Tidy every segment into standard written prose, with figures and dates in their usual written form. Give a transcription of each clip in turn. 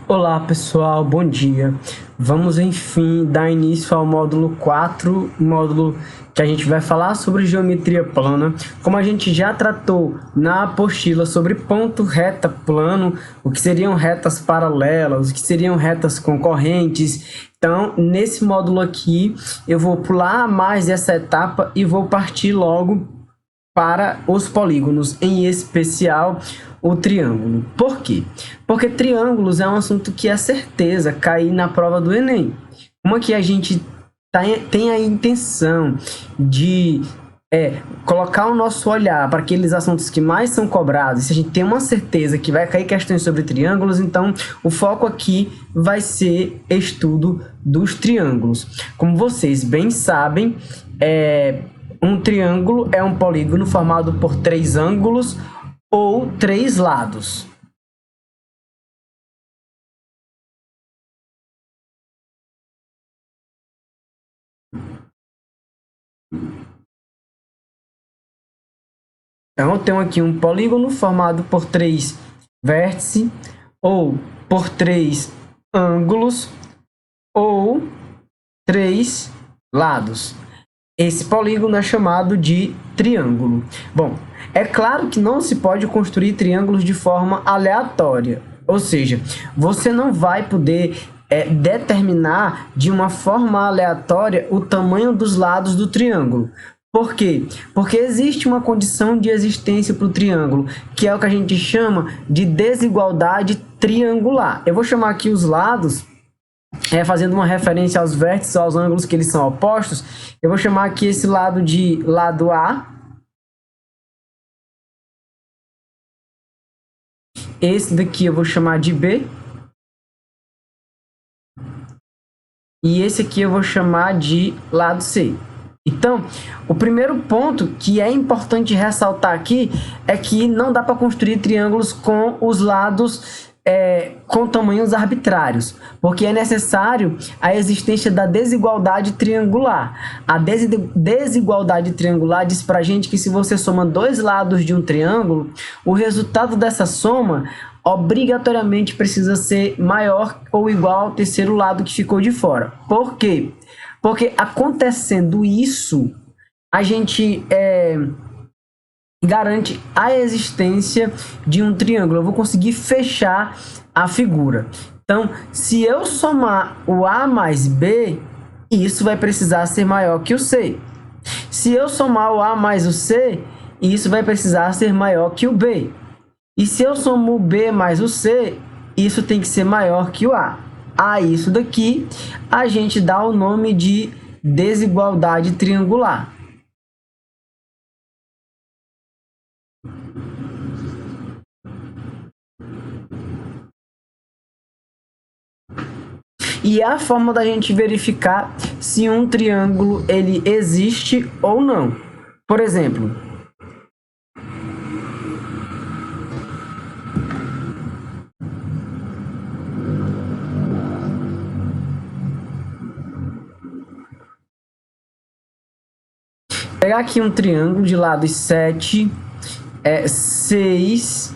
Olá pessoal, bom dia. Vamos enfim dar início ao módulo 4, módulo que a gente vai falar sobre geometria plana. Como a gente já tratou na apostila sobre ponto, reta, plano, o que seriam retas paralelas, o que seriam retas concorrentes. Então, nesse módulo aqui, eu vou pular mais essa etapa e vou partir logo para os polígonos, em especial o triângulo. Por quê? Porque triângulos é um assunto que é certeza cair na prova do Enem. Como aqui a gente tem a intenção de colocar o nosso olhar para aqueles assuntos que mais são cobrados, se a gente tem uma certeza que vai cair questões sobre triângulos, então o foco aqui vai ser estudo dos triângulos. Como vocês bem sabem, um triângulo é um polígono formado por 3 ângulos ou 3 lados. Então, eu tenho aqui um polígono formado por 3 vértices, ou por 3 ângulos, ou 3 lados. Esse polígono é chamado de triângulo. Bom, é claro que não se pode construir triângulos de forma aleatória. Ou seja, você não vai poder determinar de uma forma aleatória o tamanho dos lados do triângulo. Por quê? Porque existe uma condição de existência para o triângulo, que é o que a gente chama de desigualdade triangular. Eu vou chamar aqui os lados, fazendo uma referência aos vértices, aos ângulos que eles são opostos. Eu vou chamar aqui esse lado de lado A. Esse daqui eu vou chamar de B. E esse aqui eu vou chamar de lado C. Então, o primeiro ponto que é importante ressaltar aqui é que não dá para construir triângulos com os lados com tamanhos arbitrários, porque é necessário a existência da desigualdade triangular. A desigualdade triangular diz para a gente que se você soma 2 lados de um triângulo, o resultado dessa soma obrigatoriamente precisa ser maior ou igual ao terceiro lado que ficou de fora. Por quê? Porque acontecendo isso, a gente garante a existência de um triângulo. Eu vou conseguir fechar a figura. Então, se eu somar o A mais B, isso vai precisar ser maior que o C. Se eu somar o A mais o C, isso vai precisar ser maior que o B. E se eu somo o B mais o C, isso tem que ser maior que o A. A isso daqui, a gente dá o nome de desigualdade triangular. E é a forma da gente verificar se um triângulo ele existe ou não. Por exemplo, pegar aqui um triângulo de lados 7, 6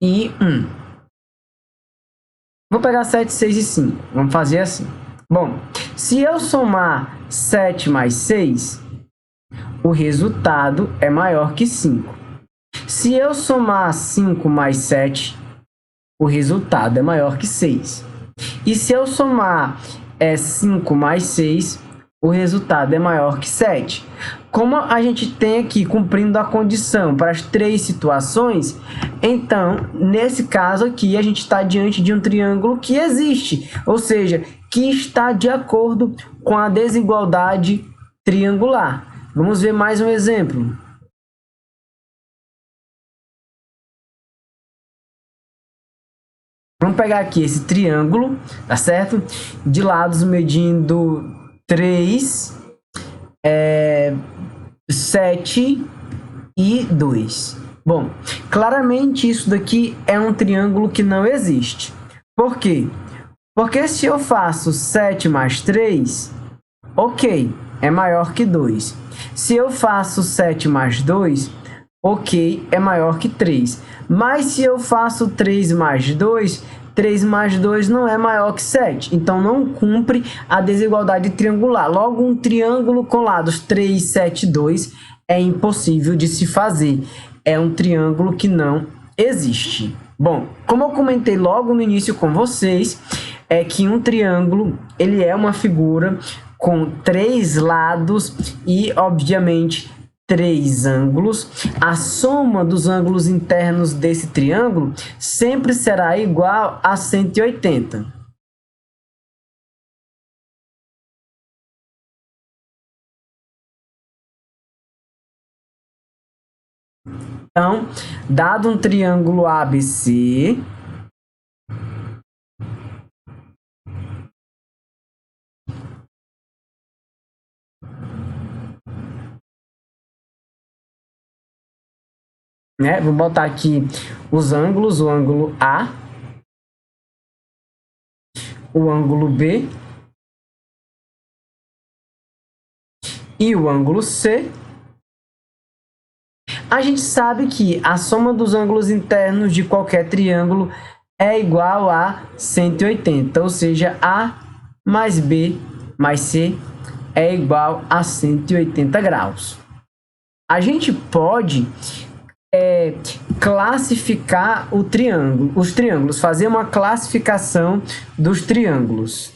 e 1. Vou pegar 7, 6 e 5. Vamos fazer assim. Bom, se eu somar 7 mais 6, o resultado é maior que 5. Se eu somar 5 mais 7, o resultado é maior que 6. E se eu somar 5 mais 6, o resultado é maior que 7. Como a gente tem aqui cumprindo a condição para as 3 situações, então, nesse caso aqui, a gente está diante de um triângulo que existe, ou seja, que está de acordo com a desigualdade triangular. Vamos ver mais um exemplo. Vamos pegar aqui esse triângulo, tá certo? De lados medindo 3, 7 e 2. Bom, claramente isso daqui é um triângulo que não existe. Por quê? Porque se eu faço 7 mais 3, ok, é maior que 2. Se eu faço 7 mais 2, ok, é maior que 3. Mas se eu faço 3 mais 2, 3 mais 2 não é maior que 7. Então, não cumpre a desigualdade triangular. Logo, um triângulo com lados 3, 7, 2 é impossível de se fazer. É um triângulo que não existe. Bom, como eu comentei logo no início com vocês, é que um triângulo ele é uma figura com 3 lados e, obviamente, 3 ângulos. A soma dos ângulos internos desse triângulo sempre será igual a 180. Então, dado um triângulo ABC, né? Vou botar aqui os ângulos, o ângulo A, o ângulo B e o ângulo C. A gente sabe que a soma dos ângulos internos de qualquer triângulo é igual a 180, ou seja, A mais B mais C é igual a 180 graus. A gente pode classificar os triângulos, fazer uma classificação dos triângulos.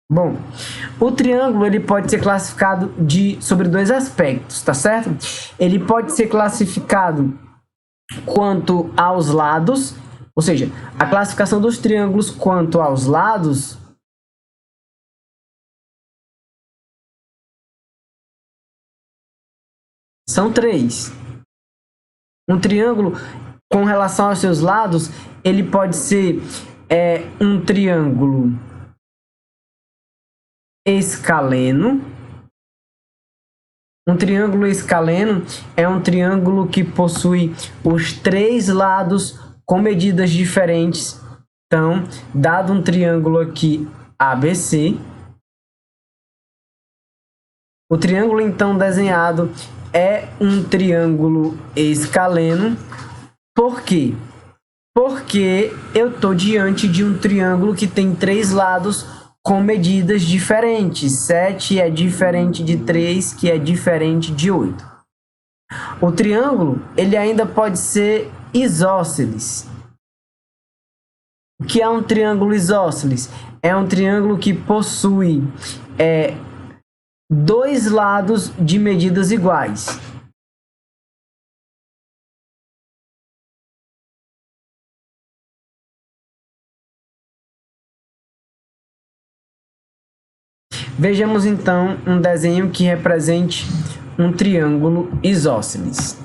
Bom, o triângulo ele pode ser classificado sobre dois aspectos, tá certo? Ele pode ser classificado quanto aos lados, ou seja, a classificação dos triângulos quanto aos lados são 3. Um triângulo, com relação aos seus lados, ele pode ser um triângulo escaleno. Um triângulo escaleno é um triângulo que possui os 3 lados com medidas diferentes. Então, dado um triângulo aqui ABC, o triângulo então desenhado é um triângulo escaleno. Por quê? Porque eu estou diante de um triângulo que tem 3 lados com medidas diferentes. 7 é diferente de 3, que é diferente de 8. O triângulo ele ainda pode ser isósceles. O que é um triângulo isósceles? É um triângulo que possui 2 lados de medidas iguais. Vejamos então um desenho que represente um triângulo isósceles.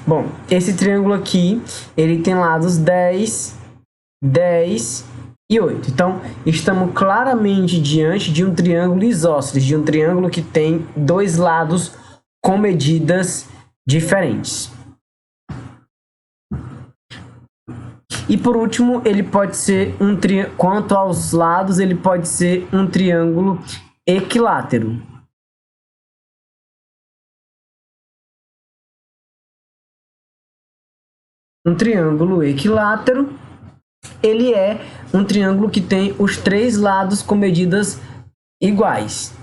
Bom, esse triângulo aqui, ele tem lados 10, 10 e 8. Então, estamos claramente diante de um triângulo isósceles, de um triângulo que tem 2 lados com medidas diferentes. E por último, ele pode ser quanto aos lados, ele pode ser um triângulo equilátero. Um triângulo equilátero, ele é um triângulo que tem os 3 lados com medidas iguais.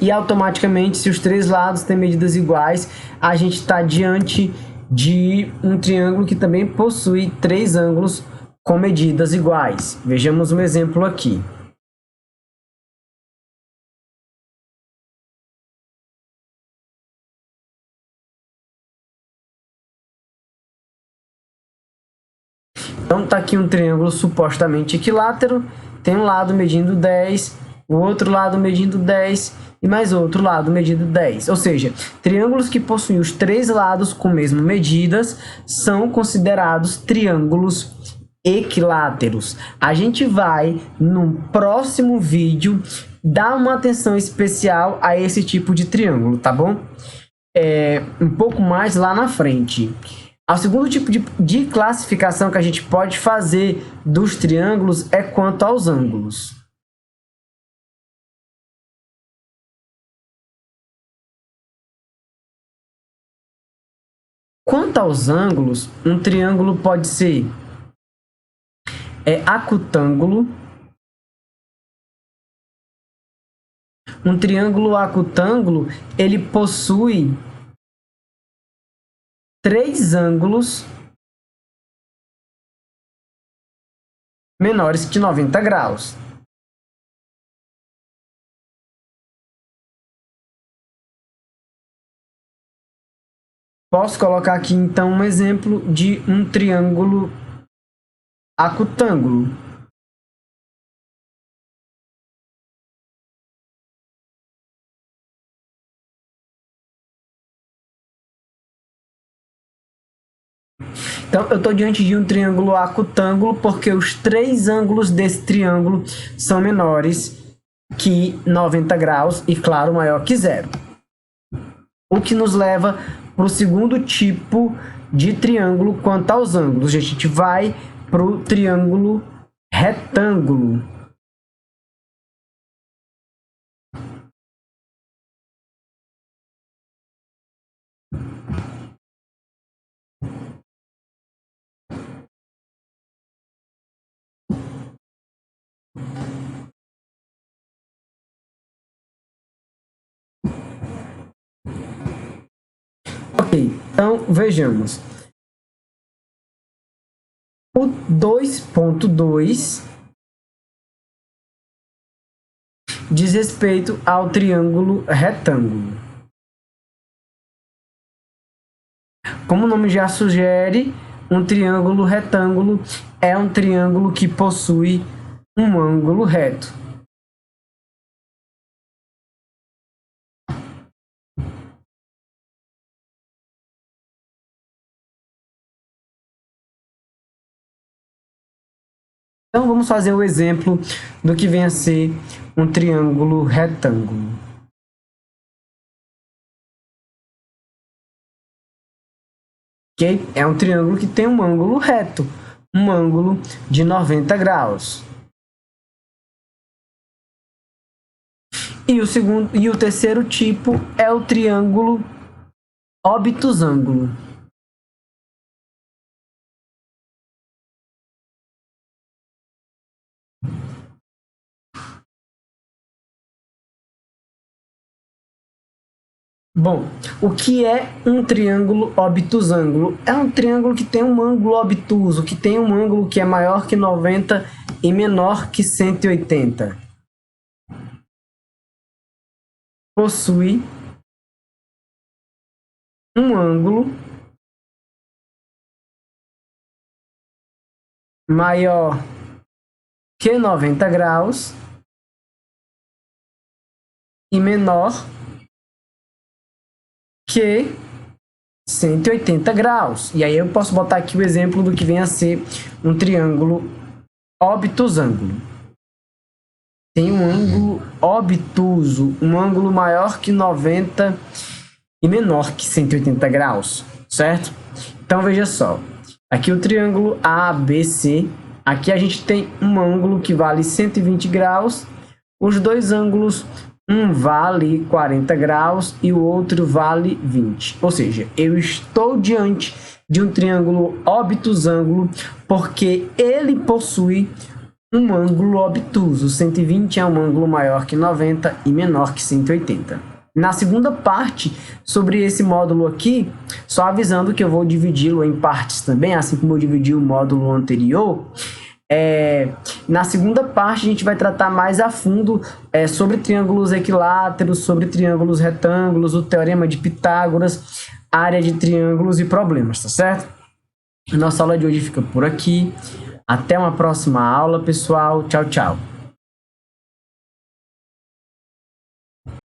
E automaticamente, se os 3 lados têm medidas iguais, a gente está diante de um triângulo que também possui 3 ângulos com medidas iguais. Vejamos um exemplo aqui. Então, está aqui um triângulo supostamente equilátero, tem um lado medindo 10, o outro lado medindo 10 e mais outro lado medindo 10. Ou seja, triângulos que possuem os três lados com mesmas medidas são considerados triângulos equiláteros. A gente vai, no próximo vídeo, dar uma atenção especial a esse tipo de triângulo, tá bom? Um pouco mais lá na frente. O segundo tipo de classificação que a gente pode fazer dos triângulos é quanto aos ângulos. Quanto aos ângulos, um triângulo pode ser acutângulo. Um triângulo acutângulo, ele possui três ângulos menores que 90 graus. Posso colocar aqui, então, um exemplo de um triângulo acutângulo. Então, eu estou diante de um triângulo acutângulo porque os três ângulos desse triângulo são menores que 90 graus e, claro, maior que zero. O que nos leva para o segundo tipo de triângulo quanto aos ângulos. A gente vai para o triângulo retângulo. Ok, então vejamos. O 2.2 diz respeito ao triângulo retângulo. Como o nome já sugere, um triângulo retângulo é um triângulo que possui um ângulo reto. Então, vamos fazer o exemplo do que vem a ser um triângulo retângulo. Ok? É um triângulo que tem um ângulo reto, um ângulo de 90 graus. E o terceiro tipo é o triângulo obtusângulo. Bom, o que é um triângulo obtusângulo? É um triângulo que tem um ângulo obtuso, que tem um ângulo que é maior que 90 e menor que 180. Possui um ângulo maior que 90 graus e menor que 180 graus. E aí eu posso botar aqui o exemplo do que vem a ser um triângulo obtusângulo. Tem um ângulo obtuso, um ângulo maior que 90 e menor que 180 graus, certo? Então veja só, aqui o triângulo ABC, aqui a gente tem um ângulo que vale 120 graus, os dois ângulos, um vale 40 graus e o outro vale 20. Ou seja, eu estou diante de um triângulo obtusângulo porque ele possui um ângulo obtuso. 120 é um ângulo maior que 90 e menor que 180. Na segunda parte, sobre esse módulo aqui, só avisando que eu vou dividi-lo em partes também, assim como eu dividi o módulo anterior. Na segunda parte a gente vai tratar mais a fundo sobre triângulos equiláteros, sobre triângulos retângulos, o teorema de Pitágoras, área de triângulos e problemas, tá certo? Nossa aula de hoje fica por aqui. Até uma próxima aula, pessoal. Tchau, tchau.